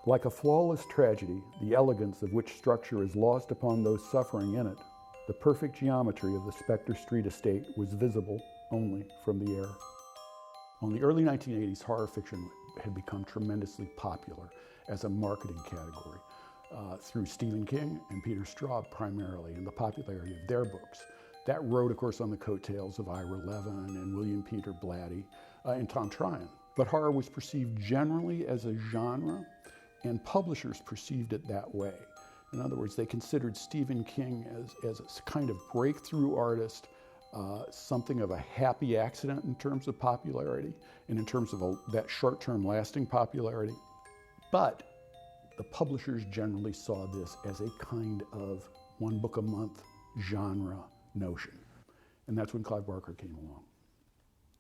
Like a flawless tragedy, the elegance of which structure is lost upon those suffering in it, the perfect geometry of the Spectre Street estate was visible only from the air. In the early 1980s, horror fiction had become tremendously popular as a marketing category through Stephen King and Peter Straub primarily, and the popularity of their books. That rode, of course, on the coattails of Ira Levin and William Peter Blatty and Tom Tryon. But horror was perceived generally as a genre, and publishers perceived it that way. In other words, they considered Stephen King as a kind of breakthrough artist, something of a happy accident in terms of popularity and in terms of that short-term lasting popularity. But the publishers generally saw this as a kind of one book a month genre notion. And that's when Clive Barker came along.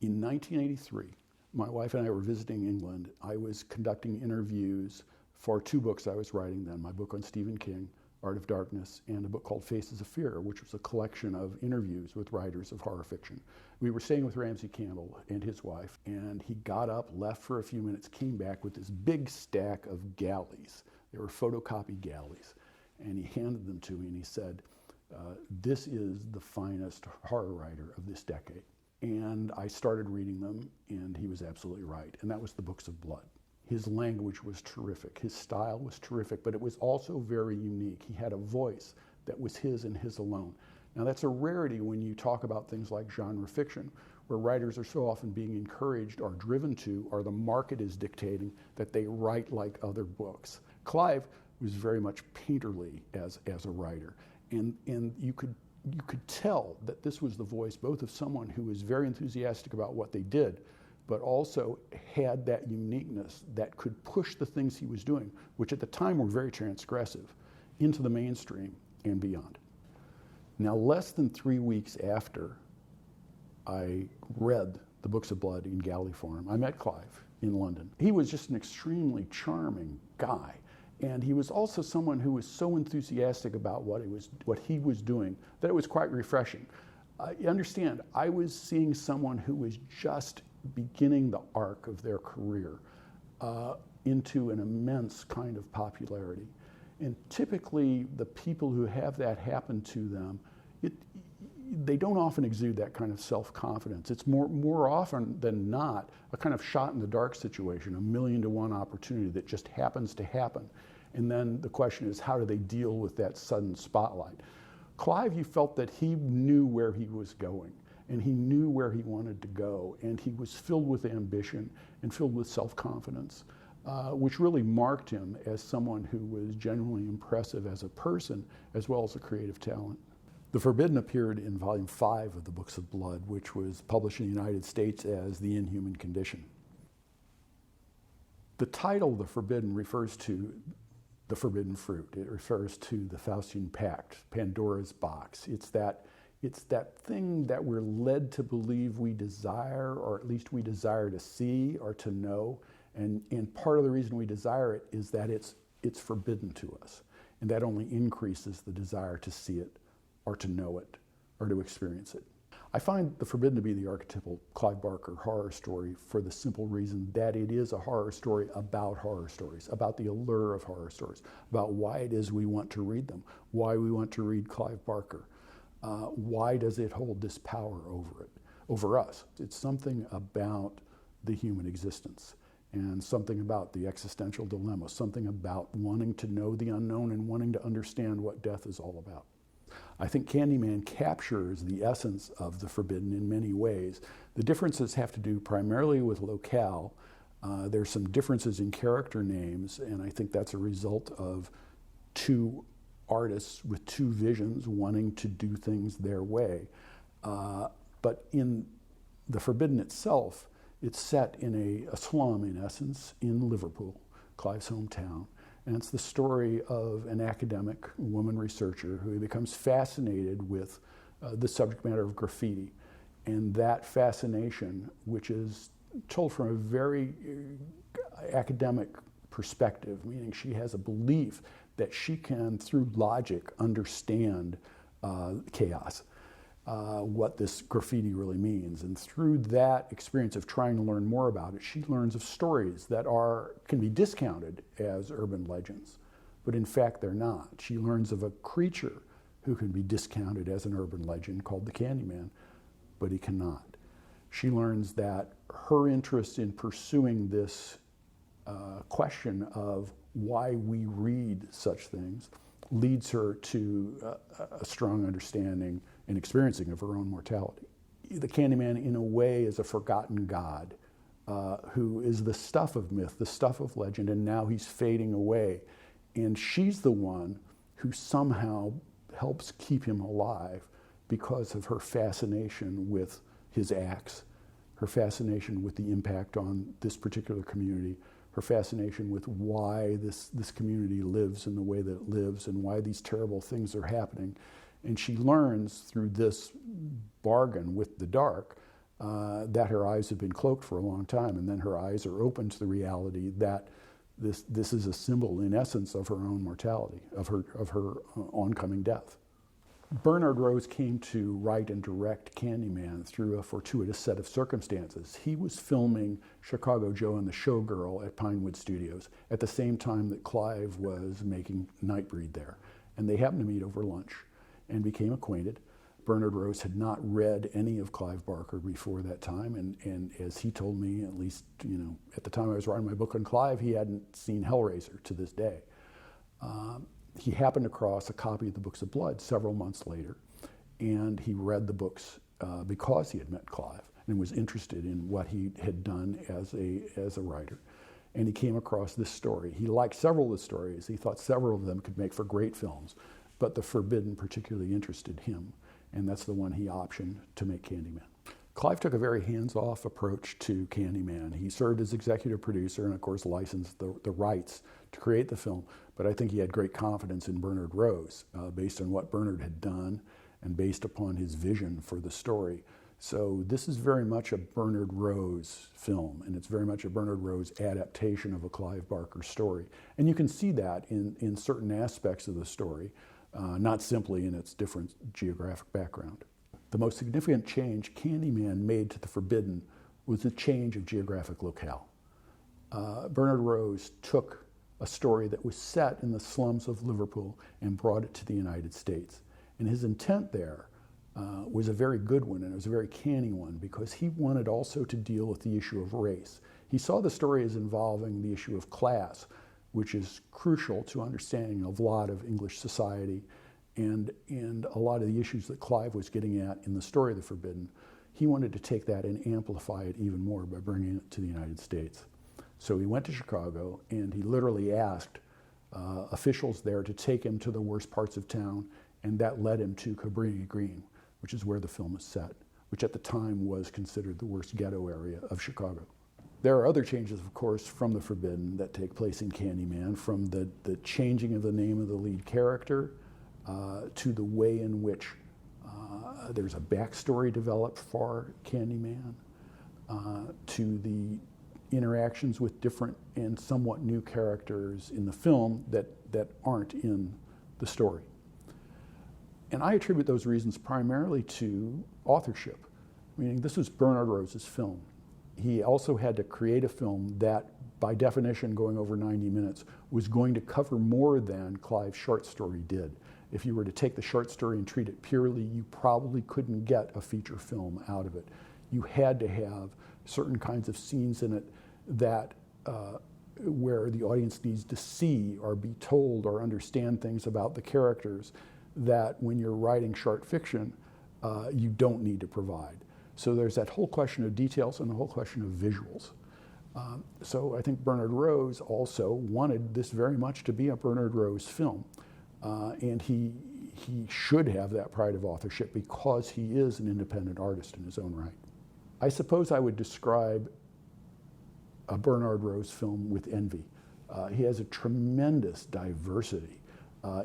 In 1983, my wife and I were visiting England. I was conducting interviews for two books I was writing then, my book on Stephen King, Art of Darkness, and a book called Faces of Fear, which was a collection of interviews with writers of horror fiction. We were staying with Ramsey Campbell and his wife, and he got up, left for a few minutes, came back with this big stack of galleys. They were photocopy galleys, and he handed them to me and he said, this is the finest horror writer of this decade. And I started reading them, and he was absolutely right, and that was the Books of Blood. His language was terrific, his style was terrific, but it was also very unique. He had a voice that was his and his alone. Now that's a rarity when you talk about things like genre fiction, where writers are so often being encouraged or driven to, or the market is dictating, that they write like other books. Clive was very much painterly as a writer, and you could tell that this was the voice both of someone who was very enthusiastic about what they did, but also had that uniqueness that could push the things he was doing, which at the time were very transgressive, into the mainstream and beyond. Now, less than 3 weeks after I read the Books of Blood in galley form, I met Clive in London. He was just an extremely charming guy, and he was also someone who was so enthusiastic about what he was doing that it was quite refreshing. You understand, I was seeing someone who was just beginning the arc of their career into an immense kind of popularity. And typically the people who have that happen to them, they don't often exude that kind of self-confidence. It's more often than not a kind of shot in the dark situation, a 1,000,000-to-1 opportunity that just happens to happen. And then the question is, how do they deal with that sudden spotlight? Clive, you felt that he knew where he was going, and he knew where he wanted to go, and he was filled with ambition and filled with self-confidence, which really marked him as someone who was genuinely impressive as a person as well as a creative talent. The Forbidden appeared in volume 5 of the Books of Blood, which was published in the United States as The Inhuman Condition. The title, The Forbidden, refers to the forbidden fruit. It refers to the Faustian Pact, Pandora's box. It's that thing that we're led to believe we desire, or at least we desire to see or to know. And part of the reason we desire it is that it's forbidden to us. And that only increases the desire to see it, or to know it, or to experience it. I find The Forbidden to be the archetypal Clive Barker horror story for the simple reason that it is a horror story about horror stories, about the allure of horror stories, about why it is we want to read them, why we want to read Clive Barker. Why does it hold this power over us? It's something about the human existence, and something about the existential dilemma, something about wanting to know the unknown and wanting to understand what death is all about. I think Candyman captures the essence of the forbidden in many ways. The differences have to do primarily with locale. There's some differences in character names, and I think that's a result of two artists with two visions wanting to do things their way. But in the Forbidden itself, it's set in a slum, in essence, in Liverpool, Clive's hometown. And it's the story of an academic woman researcher who becomes fascinated with the subject matter of graffiti. And that fascination, which is told from a very academic perspective, meaning she has a belief that she can, through logic, understand chaos. what this graffiti really means. And through that experience of trying to learn more about it, she learns of stories that can be discounted as urban legends, but in fact they're not. She learns of a creature who can be discounted as an urban legend called the Candyman, but he cannot. She learns that her interest in pursuing this question of why we read such things leads her to a strong understanding and experiencing of her own mortality. The Candyman, in a way, is a forgotten god who is the stuff of myth, the stuff of legend, and now he's fading away. And she's the one who somehow helps keep him alive because of her fascination with his acts, her fascination with the impact on this particular community, her fascination with why this community lives in the way that it lives and why these terrible things are happening. And she learns through this bargain with the dark that her eyes have been cloaked for a long time, and then her eyes are open to the reality that this is a symbol, in essence, of her own mortality, of her oncoming death. Bernard Rose came to write and direct Candyman through a fortuitous set of circumstances. He was filming Chicago Joe and the Showgirl at Pinewood Studios at the same time that Clive was making Nightbreed there. And they happened to meet over lunch and became acquainted. Bernard Rose had not read any of Clive Barker before that time, and as he told me, at least, at the time I was writing my book on Clive, he hadn't seen Hellraiser to this day. He happened across a copy of the Books of Blood several months later, and he read the books because he had met Clive and was interested in what he had done as a writer. And he came across this story. He liked several of the stories. He thought several of them could make for great films, but The Forbidden particularly interested him, and that's the one he optioned to make Candyman. Clive took a very hands-off approach to Candyman. He served as executive producer and, of course, licensed the rights to create the film, but I think he had great confidence in Bernard Rose based on what Bernard had done and based upon his vision for the story. So this is very much a Bernard Rose film, and it's very much a Bernard Rose adaptation of a Clive Barker story. And you can see that in certain aspects of the story, not simply in its different geographic background. The most significant change Candyman made to The Forbidden was the change of geographic locale. Bernard Rose took a story that was set in the slums of Liverpool and brought it to the United States. And his intent there was a very good one, and it was a very canny one, because he wanted also to deal with the issue of race. He saw the story as involving the issue of class, which is crucial to understanding a lot of English society and a lot of the issues that Clive was getting at in the story of The Forbidden. He wanted to take that and amplify it even more by bringing it to the United States. So he went to Chicago, and he literally asked officials there to take him to the worst parts of town, and that led him to Cabrini Green, which is where the film is set, which at the time was considered the worst ghetto area of Chicago. There are other changes, of course, from The Forbidden that take place in Candyman, from the changing of the name of the lead character to the way in which there's a backstory developed for Candyman, to the interactions with different and somewhat new characters in the film that aren't in the story. And I attribute those reasons primarily to authorship, meaning this was Bernard Rose's film. He also had to create a film that, by definition, going over 90 minutes, was going to cover more than Clive's short story did. If you were to take the short story and treat it purely, you probably couldn't get a feature film out of it. You had to have certain kinds of scenes in it that where the audience needs to see or be told or understand things about the characters that when you're writing short fiction, you don't need to provide. So there's that whole question of details and the whole question of visuals. So I think Bernard Rose also wanted this very much to be a Bernard Rose film. And he should have that pride of authorship because he is an independent artist in his own right. I suppose I would describe a Bernard Rose film with envy. He has a tremendous diversity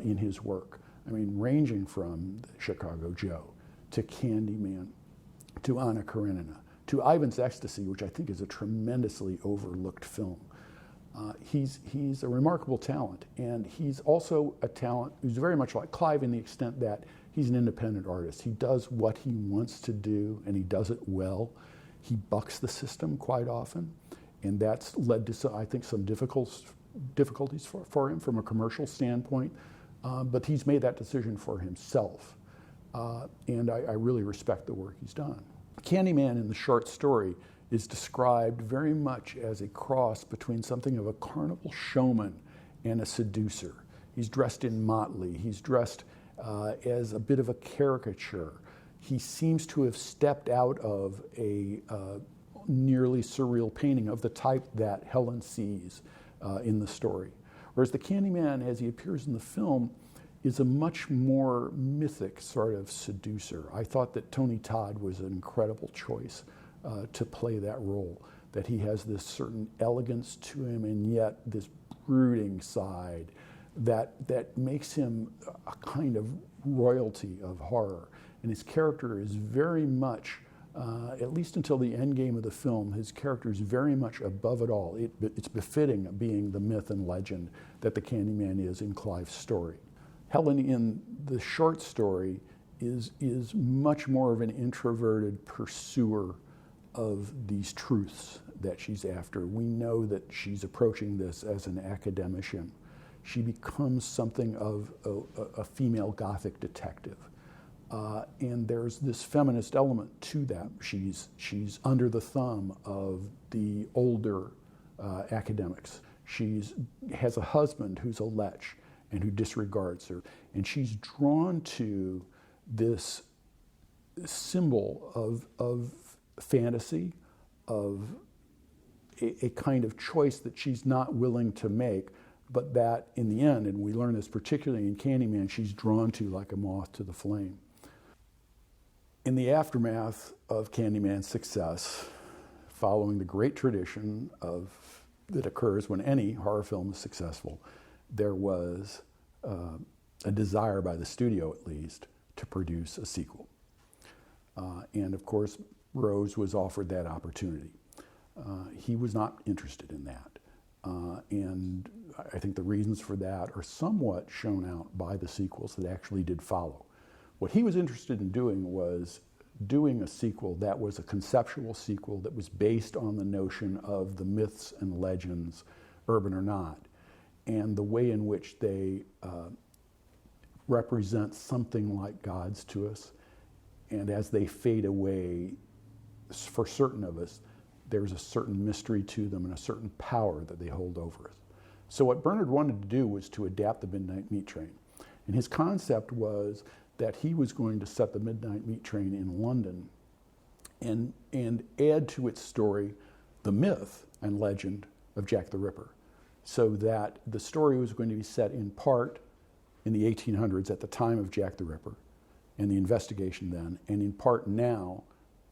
in his work. I mean, ranging from Chicago Joe to Candyman to Anna Karenina to Ivan's Ecstasy, which I think is a tremendously overlooked film. He's a remarkable talent, and he's also a talent who's very much like Clive in the extent that He's an independent artist. He does what he wants to do, and he does it well. He bucks the system quite often, and that's led to, I think, some difficulties for him from a commercial standpoint, but he's made that decision for himself, and I really respect the work he's done. Candyman in the short story is described very much as a cross between something of a carnival showman and a seducer. He's dressed in motley. He's dressed as a bit of a caricature. He seems to have stepped out of a nearly surreal painting of the type that Helen sees in the story. Whereas the Candyman, as he appears in the film, is a much more mythic sort of seducer. I thought that Tony Todd was an incredible choice to play that role, that he has this certain elegance to him and yet this brooding side that makes him a kind of royalty of horror. And his character is very much, at least until the end game of the film, his character is very much above it all. It's befitting of being the myth and legend that the Candyman is in Clive's story. Helen in the short story is much more of an introverted pursuer of these truths that she's after. We know that she's approaching this as an academician. She becomes something of a female Gothic detective. And there's this feminist element to that. She's under the thumb of the older academics. She has a husband who's a lech and who disregards her. And she's drawn to this symbol of fantasy, of a kind of choice that she's not willing to make, but that in the end, and we learn this particularly in Candyman, she's drawn to like a moth to the flame. In the aftermath of Candyman's success, following the great tradition that occurs when any horror film is successful, there was a desire by the studio, at least, to produce a sequel. And of course, Rose was offered that opportunity. He was not interested in that. And I think the reasons for that are somewhat shown out by the sequels that actually did follow. What he was interested in doing was doing a sequel that was a conceptual sequel that was based on the notion of the myths and legends, urban or not, and the way in which they represent something like gods to us. And as they fade away, for certain of us, there's a certain mystery to them and a certain power that they hold over us. So what Bernard wanted to do was to adapt the Midnight Meat Train. And his concept was that he was going to set the Midnight Meat Train in London and add to its story the myth and legend of Jack the Ripper, so that the story was going to be set in part in the 1800s at the time of Jack the Ripper and the investigation then, and in part now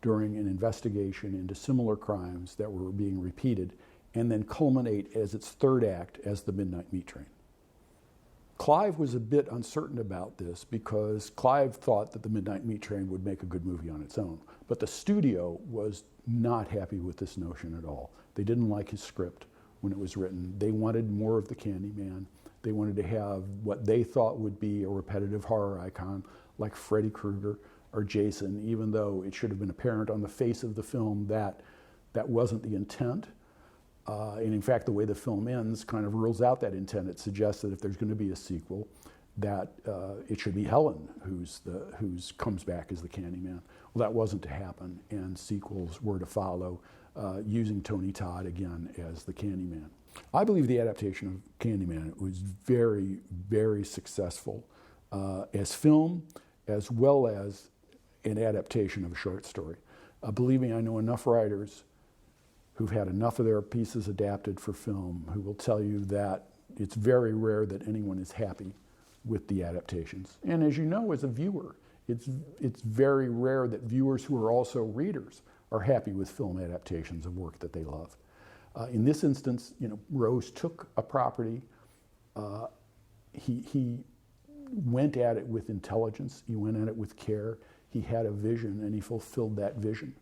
during an investigation into similar crimes that were being repeated, and then culminate as its third act as the Midnight Meat Train. Clive was a bit uncertain about this because Clive thought that the Midnight Meat Train would make a good movie on its own, but the studio was not happy with this notion at all. They didn't like his script when it was written. They wanted more of the Candyman. They wanted to have what they thought would be a repetitive horror icon like Freddy Krueger or Jason, even though it should have been apparent on the face of the film that that wasn't the intent. And in fact, the way the film ends kind of rules out that intent. It suggests that if there's going to be a sequel, that it should be Helen who's comes back as the Candyman. Well, that wasn't to happen, and sequels were to follow, using Tony Todd again as the Candyman. I believe the adaptation of Candyman was very, very successful as film, as well as an adaptation of a short story. Believe me, I know enough writers who've had enough of their pieces adapted for film who will tell you that it's very rare that anyone is happy with the adaptations. And as you know, as a viewer, it's very rare that viewers who are also readers are happy with film adaptations of work that they love. In this instance, Rose took a property. He went at it with intelligence. He went at it with care. He had a vision, and he fulfilled that vision.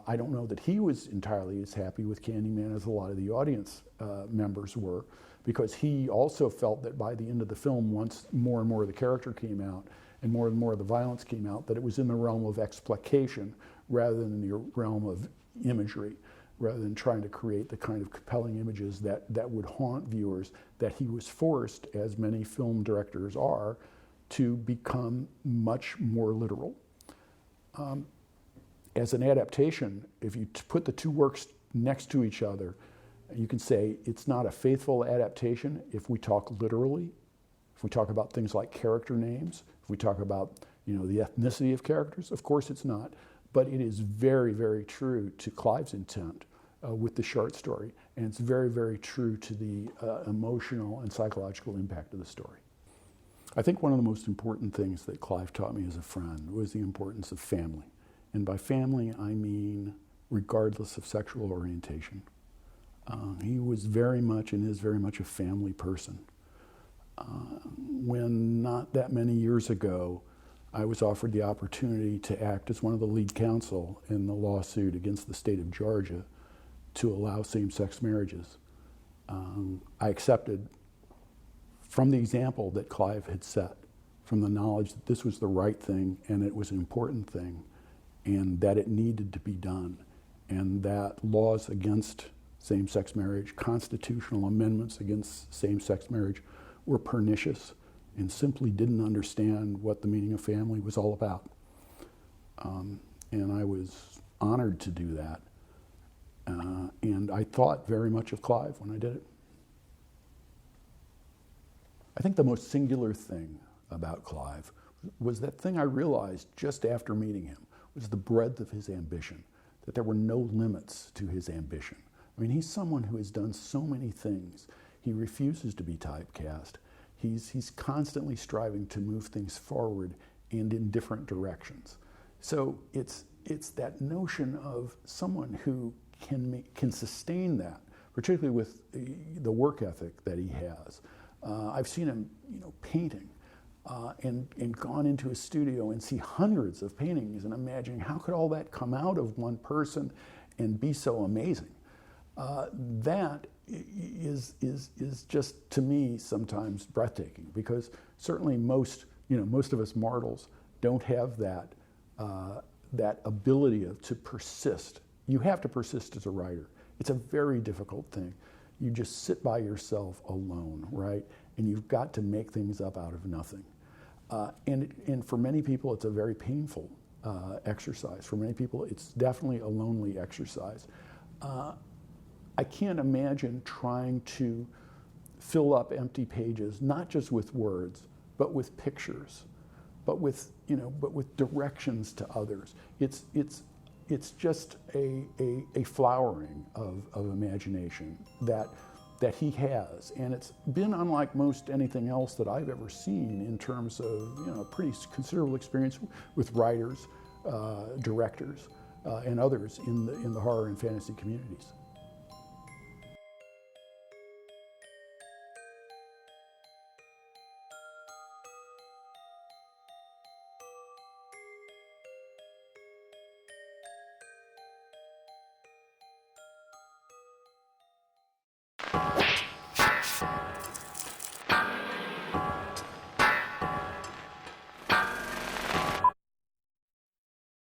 I don't know that he was entirely as happy with Candyman as a lot of the audience members were, because he also felt that by the end of the film, once more and more of the character came out, and more the violence came out, that it was in the realm of explication rather than in the realm of imagery, rather than trying to create the kind of compelling images that would haunt viewers, that he was forced, as many film directors are, to become much more literal. As an adaptation, if you put the two works next to each other, you can say it's not a faithful adaptation if we talk literally, if we talk about things like character names, if we talk about the ethnicity of characters. Of course it's not, but it is very, very true to Clive's intent with the short story, and it's very, very true to the emotional and psychological impact of the story. I think one of the most important things that Clive taught me as a friend was the importance of family. And by family, I mean regardless of sexual orientation. He was very much and is very much a family person. When not that many years ago, I was offered the opportunity to act as one of the lead counsel in the lawsuit against the state of Georgia to allow same-sex marriages. I accepted from the example that Clive had set, from the knowledge that this was the right thing and it was an important thing and that it needed to be done, and that laws against same-sex marriage, constitutional amendments against same-sex marriage were pernicious and simply didn't understand what the meaning of family was all about. And I was honored to do that. And I thought very much of Clive when I did it. I think the most singular thing about Clive was that thing I realized just after meeting him, was the breadth of his ambition, that there were no limits to his ambition. I mean, he's someone who has done so many things. He refuses to be typecast. He's constantly striving to move things forward and in different directions. So it's that notion of someone who can sustain that, particularly with the work ethic that he has. I've seen him, painting, and gone into his studio and see hundreds of paintings and imagining how could all that come out of one person and be so amazing. That is just, to me, sometimes breathtaking, because certainly most of us mortals don't have that ability to persist. You have to persist as a writer. It's a very difficult thing. You just sit by yourself alone, right? And you've got to make things up out of nothing. And for many people, it's a very painful exercise. For many people, it's definitely a lonely exercise. I can't imagine trying to fill up empty pages, not just with words, but with pictures, but with directions to others. It's just a flowering of imagination that he has, and it's been unlike most anything else that I've ever seen in terms of pretty considerable experience with writers, directors, and others in the horror and fantasy communities.